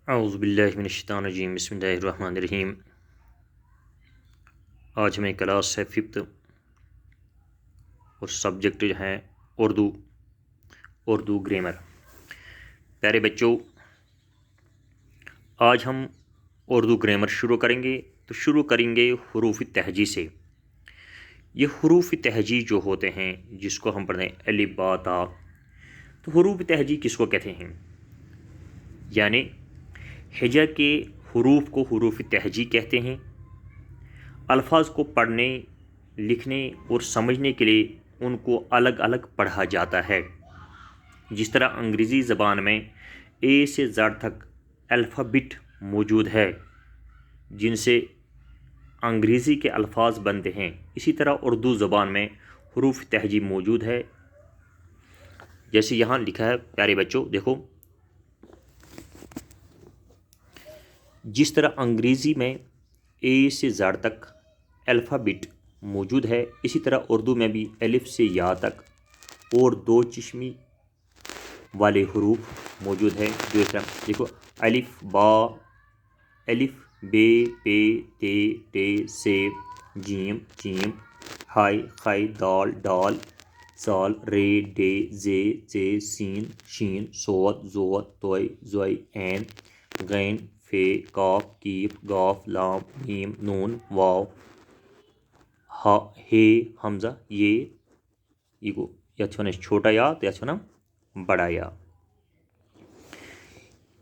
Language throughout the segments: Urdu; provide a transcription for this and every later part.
اعوذ باللہ من الشیطان الرجیم بسم اللہ الرحمن الرحیم۔ آج ہمیں کلاس ہے 5th اور سبجیکٹ جو ہیں اردو گرامر۔ پیارے بچوں، آج ہم اردو گرامر شروع کریں گے تو شروع کریں گے حروف تہجی سے۔ یہ حروف تہجی جو ہوتے ہیں جس کو ہم پڑھتے ہیں الف با تا، تو حروف تہجی کس کو کہتے ہیں؟ یعنی ہجا کے حروف کو حروف تہجی کہتے ہیں۔ الفاظ کو پڑھنے، لکھنے اور سمجھنے کے لیے ان کو الگ الگ پڑھا جاتا ہے۔ جس طرح انگریزی زبان میں اے سے زیڈ تک الفابیٹ موجود ہے جن سے انگریزی کے الفاظ بنتے ہیں، اسی طرح اردو زبان میں حروف تہجی موجود ہے۔ جیسے یہاں لکھا ہے پیارے بچوں، دیکھو، جس طرح انگریزی میں اے سے زیڈ تک الفابیٹ موجود ہے، اسی طرح اردو میں بھی الف سے یا تک اور دو چشمی والے حروف موجود ہے۔ جو اس طرح دیکھو، الف با، الف بے پے تے ٹے سے، جیم چیم، ہائی خائی دال ڈال، سال رے ڈے زے ژے سین شین صاد زود توئی زوئی عین غین فے کاف کیف گاف لام میم نون واو ہا ہے حمزہ یہ گو یتھ ونان چھوٹا یا تو یتھ ونان بڑا یا۔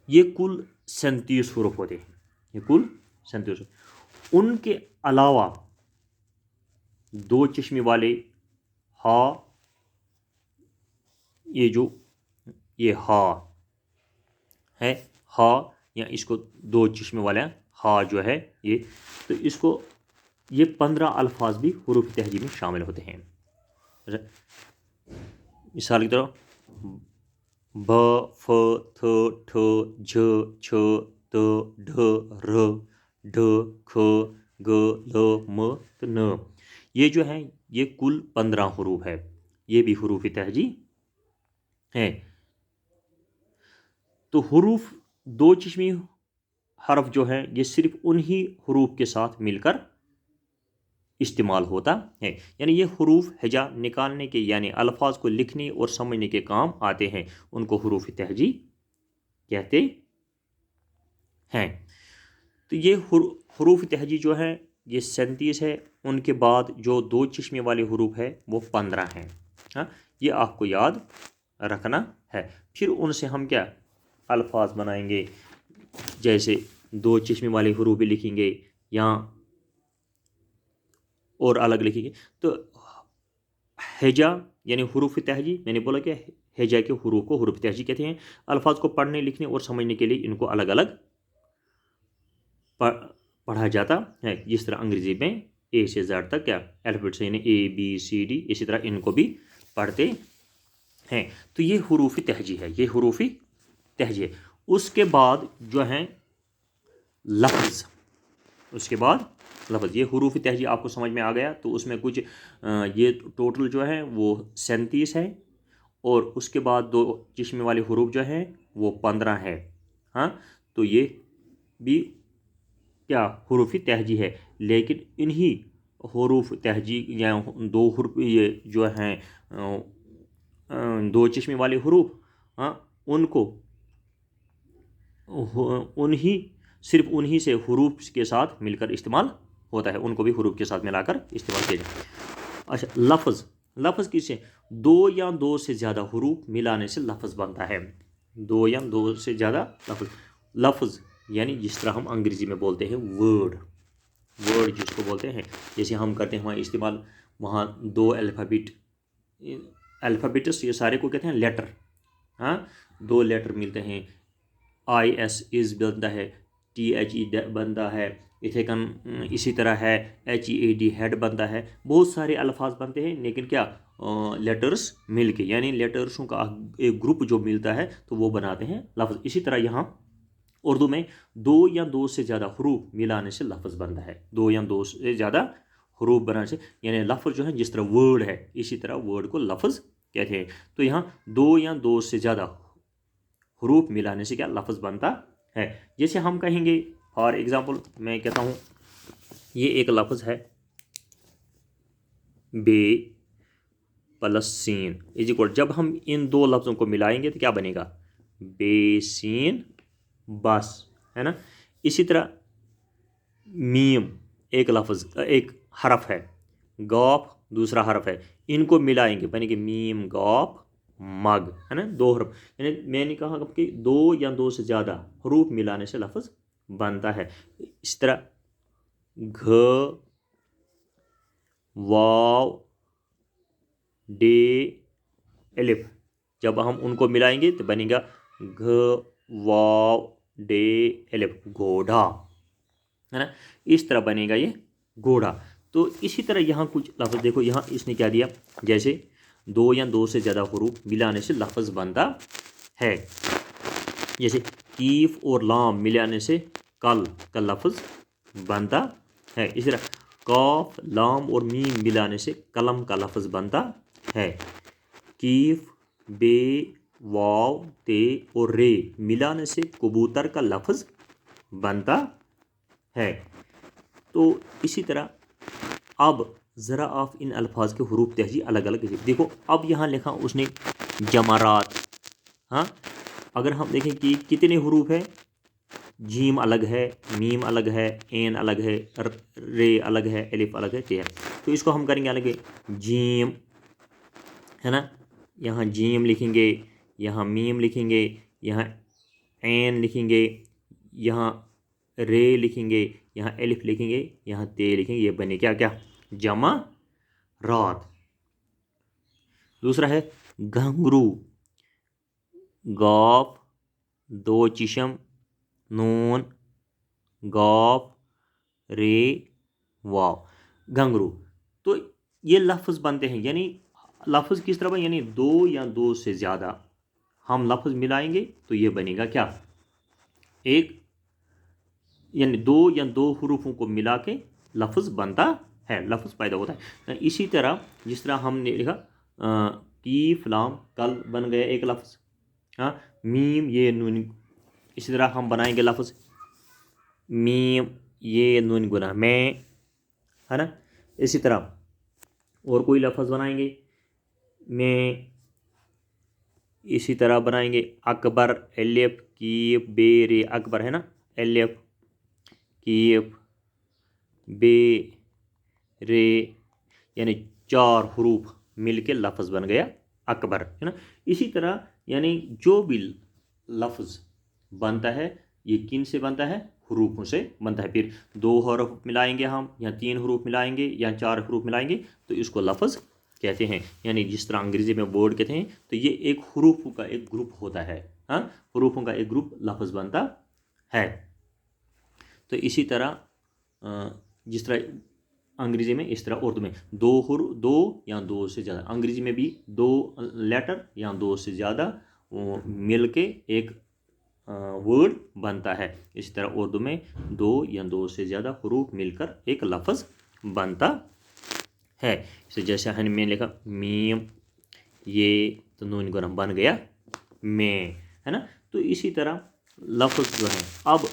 یہ کل 37 حروف ہوتے ہیں، یہ کل 37۔ ان کے علاوہ دو چشمی والے ہا، یہ ہا ہے، ہا یا اس کو دو چشمے والا ہا جو ہے یہ، تو اس کو یہ 15 الفاظ بھی حروف تہجی میں شامل ہوتے ہیں۔ مثال کی طرح ب ف تھ ٹھ جھ چھ ت ڈھ ر ڈھ کھ گ ل م تو ن، یہ جو ہیں یہ کل 15 حروف ہے، یہ بھی حروف تہجی ہیں۔ تو حروف دو چشمی حرف جو ہے یہ صرف انہی حروف کے ساتھ مل کر استعمال ہوتا ہے، یعنی یہ حروف ہجا نکالنے کے یعنی الفاظ کو لکھنے اور سمجھنے کے کام آتے ہیں، ان کو حروف تہجی کہتے ہیں۔ تو یہ حروف تہجی جو ہیں یہ 37 ہے، ان کے بعد جو دو چشمے والے حروف ہے وہ 15 ہیں۔ یہ آپ کو یاد رکھنا ہے۔ پھر ان سے ہم کیا الفاظ بنائیں گے، جیسے دو چشمے والے حروف بھی لکھیں گے یا اور الگ لکھیں گے۔ تو ہجا یعنی حروف تہجی، میں نے بولا کہ ہجا کے حروف کو حروف تہجی کہتے ہیں۔ الفاظ کو پڑھنے، لکھنے اور سمجھنے کے لیے ان کو الگ الگ پڑھا جاتا ہے۔ جس طرح انگریزی میں اے سے زیڈ تک کیا الفابیٹ سے، یعنی اے بی سی ڈی، اسی طرح ان کو بھی پڑھتے ہیں۔ تو یہ حروف تہجی ہے، یہ حروف تہجی ہے۔ اس کے بعد جو ہیں لفظ، اس کے بعد لفظ، یہ حروف تہجی آپ کو سمجھ میں آ گیا۔ تو اس میں کچھ یہ ٹوٹل جو ہے وہ 37 ہے، اور اس کے بعد دو چشمے والے حروف جو ہیں وہ 15 ہے۔ تو یہ بھی کیا حروف تہجی ہے، لیکن انہی حروف تہجی یا دو حروف یہ جو ہیں دو چشمے والے حروف، ان کو صرف انہی سے حروف کے ساتھ مل کر استعمال ہوتا ہے، ان کو بھی حروف کے ساتھ ملا کر استعمال کیا جائے۔ اچھا، لفظ کس سے؟ دو یا دو سے زیادہ حروف ملانے سے لفظ بنتا ہے۔ دو یا دو سے زیادہ لفظ یعنی جس طرح ہم انگریزی میں بولتے ہیں ورڈ جس کو بولتے ہیں، جیسے ہم کرتے ہیں وہاں استعمال، وہاں دو الفابیٹس یہ سارے کو کہتے ہیں لیٹر، دو لیٹر ملتے ہیں، آئی ایس از بنتا ہے، ٹی ایچ ای بنتا ہے، اسی طرح ہے ایچ ای اے ڈی ہیڈ بنتا ہے، بہت سارے الفاظ بنتے ہیں، لیکن کیا لیٹرز مل کے، یعنی لیٹرسوں کا ایک گروپ جو ملتا ہے تو وہ بناتے ہیں لفظ۔ اسی طرح یہاں اردو میں دو یا دو سے زیادہ حروف ملانے سے لفظ بنتا ہے، دو یا دو سے زیادہ حروف بنانے سے، یعنی لفظ جو ہے جس طرح ورڈ ہے اسی طرح ورڈ کو لفظ کہتے ہیں۔ تو یہاں دو یا دو سے زیادہ حروف ملانے سے کیا لفظ بنتا ہے. جیسے ہم کہیں گے فار ایگزامپل میں کہتا ہوں یہ ایک لفظ ہے بے پلس سین از اکول. جب ہم ان دو لفظوں کو ملائیں گے تو کیا بنے گا؟ بے سین بس، ہے نا. اسی طرح میم ایک لفظ ایک حرف ہے، گاف دوسرا حرف ہے، ان کو ملائیں گے بنے گے میم گاف مگ، ہے نا. دو حرف، یعنی میں نے کہا کہ دو یا دو سے زیادہ حروف ملانے سے لفظ بنتا ہے. اس طرح گھ واو ڈے الف، جب ہم ان کو ملائیں گے تو بنے گا گھ واو ڈے الف گھوڑا، ہے نا. اس طرح بنے گا یہ گھوڑا. تو اسی طرح یہاں کچھ لفظ دیکھو، یہاں اس نے کیا دیا، جیسے دو یا دو سے زیادہ حروف ملانے سے لفظ بنتا ہے. جیسے کیف اور لام ملانے سے کل کا لفظ بنتا ہے. اسی طرح کاف لام اور میم ملانے سے قلم کا لفظ بنتا ہے. کیف بے واو تے اور رے ملانے سے کبوتر کا لفظ بنتا ہے. تو اسی طرح اب ذرا آپ ان الفاظ کے حروف تہجی الگ الگ دیکھو. اب یہاں لکھا اس نے جمرات. ہاں اگر ہم دیکھیں کہ کتنے حروف ہیں، جیم الگ ہے، میم الگ ہے، این الگ ہے، رے الگ ہے، الف الگ ہے، تے ہے. تو اس کو ہم کریں گے الگ، جیم ہے نا، یہاں جیم لکھیں گے، یہاں میم لکھیں گے، یہاں این لکھیں گے، یہاں رے لکھیں گے، یہاں الف لکھیں گے، یہاں تے لکھیں گے. یہ بنے کیا کیا؟ جمع رات. دوسرا ہے گھنگرو، گاف دو چشم نون گاف رے واو گھنگرو. تو یہ لفظ بنتے ہیں، یعنی لفظ کس طرح، یعنی دو یا دو سے زیادہ ہم لفظ ملائیں گے تو یہ بنے گا کیا؟ ایک، یعنی دو یا دو حروفوں کو ملا کے لفظ بنتا ہے، لفظ پیدا ہوتا ہے. اسی طرح جس طرح ہم نے لکھا کیف لام کل بن گیا ایک لفظ. ہاں میم یہ نون، اسی طرح ہم بنائیں گے لفظ میم یہ نون گناہ میں، ہے نا. اسی طرح اور کوئی لفظ بنائیں گے میں، اسی طرح بنائیں گے اکبر الف کیف بے رے اکبر، ہے نا. الف کیف بے رے، یعنی چار حروف مل کے لفظ بن گیا اکبر، ہے نا. اسی طرح یعنی جو بھی لفظ بنتا ہے یہ کن سے بنتا ہے؟ حروفوں سے بنتا ہے. پھر دو حروف ملائیں گے ہم، یا تین حروف ملائیں گے، یا چار حروف ملائیں گے تو اس کو لفظ کہتے ہیں. یعنی جس طرح انگریزی میں ورڈ کہتے ہیں، تو یہ ایک حروفوں کا ایک گروپ ہوتا ہے. ہاں حروفوں کا ایک گروپ لفظ بنتا ہے. تو اسی طرح جس طرح انگریزی میں اس طرح اردو میں دو یا دو سے زیادہ، انگریزی میں بھی دو لیٹر یا دو سے زیادہ مل کے ایک ورڈ بنتا ہے. اسی طرح اردو میں دو یا دو سے زیادہ حروف مل کر ایک لفظ بنتا ہے. جیسے ہم نے لکھا میم یہ تو نون گنہ بن گیا میں، ہے نا. تو اسی طرح لفظ جو ہے، اب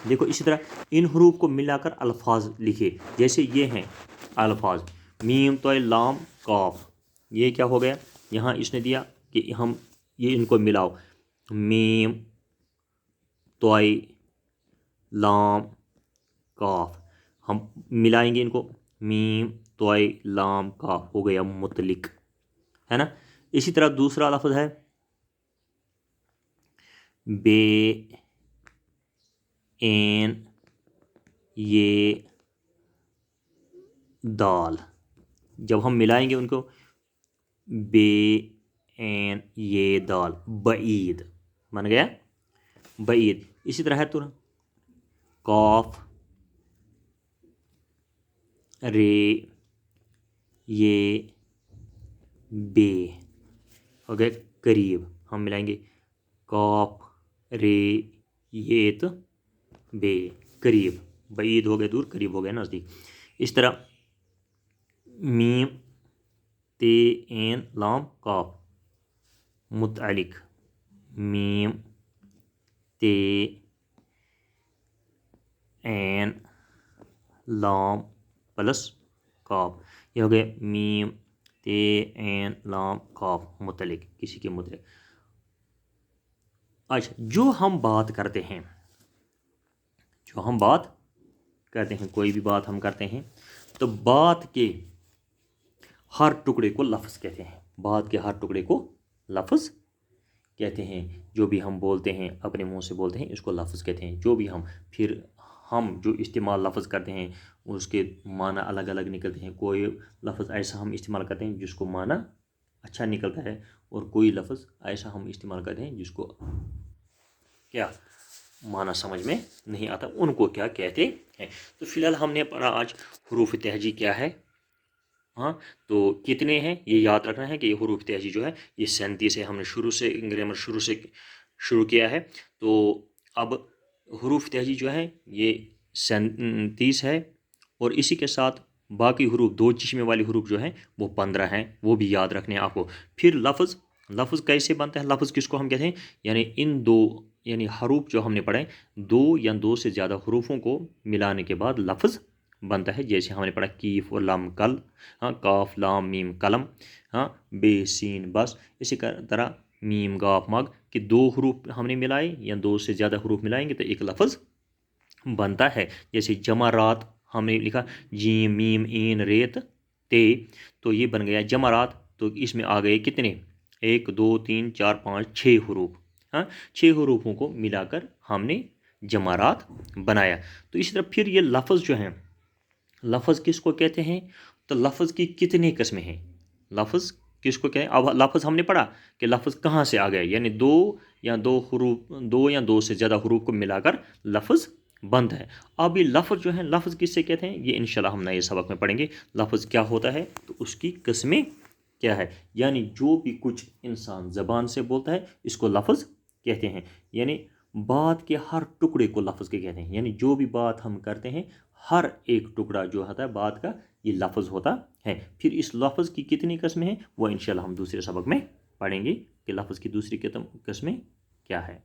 دیکھو اسی طرح ان حروف کو ملا کر الفاظ لکھے. جیسے یہ ہیں الفاظ میم تو لام کاف، یہ کیا ہو گیا؟ یہاں اس نے دیا کہ ہم یہ ان کو ملاؤ، میم توئی لام کاف، ہم ملائیں گے ان کو، میم توئی لام کاف ہو گیا مطلق، ہے نا. اسی طرح دوسرا لفظ ہے بے این یہ دال، جب ہم ملائیں گے ان کو بے این یہ دال بعید بن گیا بعید. اسی طرح ہے تو کاف رے یہ بے ہو گیا قریب، ہم ملائیں گے کاف رے یہ تو بے قریب، بعید ہو گیا دور، قریب ہو گیا نزدیک. اس طرح میم تے این لام کاف متعلق، میم تے این لام پلس کاف، یہ ہو گیا میم تے این لام کاف متعلق، کسی کے متعلق۔ اچھا، جو ہم بات کرتے ہیں، کوئی بھی بات ہم کرتے ہیں تو بات کے ہر ٹکڑے کو لفظ کہتے ہیں، بات کے ہر ٹکڑے کو لفظ کہتے ہیں۔ جو بھی ہم بولتے ہیں، اپنے منہ سے بولتے ہیں، اس کو لفظ کہتے ہیں۔ جو بھی پھر ہم جو استعمال لفظ کرتے ہیں اس کے معنی الگ الگ نکلتے ہیں۔ کوئی لفظ ایسا ہم استعمال کرتے ہیں جس کو معنی اچھا نکلتا ہے، اور کوئی لفظ ایسا ہم استعمال کرتے ہیں جس کو کیا معنی سمجھ میں نہیں آتا، ان کو کیا کہتے ہیں۔ تو فی الحال ہم نے پڑھا آج حروف تہجی کیا ہے، ہاں تو کتنے ہیں یہ یاد رکھنا ہے کہ یہ حروف تہجی جو ہے یہ 37 ہے۔ ہم نے گرامر شروع کیا ہے، تو اب حروف تہجی جو ہے یہ 37 ہے، اور اسی کے ساتھ باقی حروف 2 چشمے والی حروف جو ہیں وہ 15 ہیں، وہ بھی یاد رکھنے ہیں آپ کو۔ پھر لفظ کیسے بنتا ہے، لفظ کس کو ہم کہتے ہیں، یعنی ان دو حروف جو ہم نے پڑھے، 2 یا 2 سے زیادہ حروفوں کو ملانے کے بعد لفظ بنتا ہے۔ جیسے ہم نے پڑھا کیف اور لام کل، ہاں کاف لام میم قلم، ہاں بے سین بس، اسی طرح میم گاف مگ، کہ 2 حروف ہم نے ملائے یا 2 سے زیادہ حروف ملائیں گے تو ایک لفظ بنتا ہے۔ جیسے جمرات ہم نے لکھا جیم میم این ریت تے، تو یہ بن گیا جمرات، تو اس میں آ گئے کتنے، 1 2 3 4 5 6 حروف، ہاں 6 حروفوں کو ملا کر ہم نے جمرات بنایا۔ تو اسی طرح پھر یہ لفظ جو ہیں، لفظ کس کو کہتے ہیں، تو لفظ کی کتنی قسمیں ہیں، لفظ کس کو کہیں، اب لفظ ہم نے پڑھا کہ لفظ کہاں سے آ گیا، یعنی 2 یا 2 سے زیادہ حروف کو ملا کر لفظ بنتا ہے۔ اب یہ لفظ جو ہیں، لفظ کس سے کہتے ہیں، یہ انشاءاللہ ہم نئے سبق میں پڑھیں گے۔ لفظ کیا ہوتا ہے تو اس کی قسمیں کیا ہے، یعنی جو بھی کچھ انسان زبان سے بولتا ہے اس کو لفظ کہتے ہیں، یعنی بات کے ہر ٹکڑے کو لفظ کے کہتے ہیں، یعنی جو بھی بات ہم کرتے ہیں ہر ایک ٹکڑا جو ہوتا ہے بات کا یہ لفظ ہوتا ہے۔ پھر اس لفظ کی کتنی قسمیں ہیں وہ انشاءاللہ ہم دوسرے سبق میں پڑھیں گے کہ لفظ کی دوسری قسمیں کیا ہے۔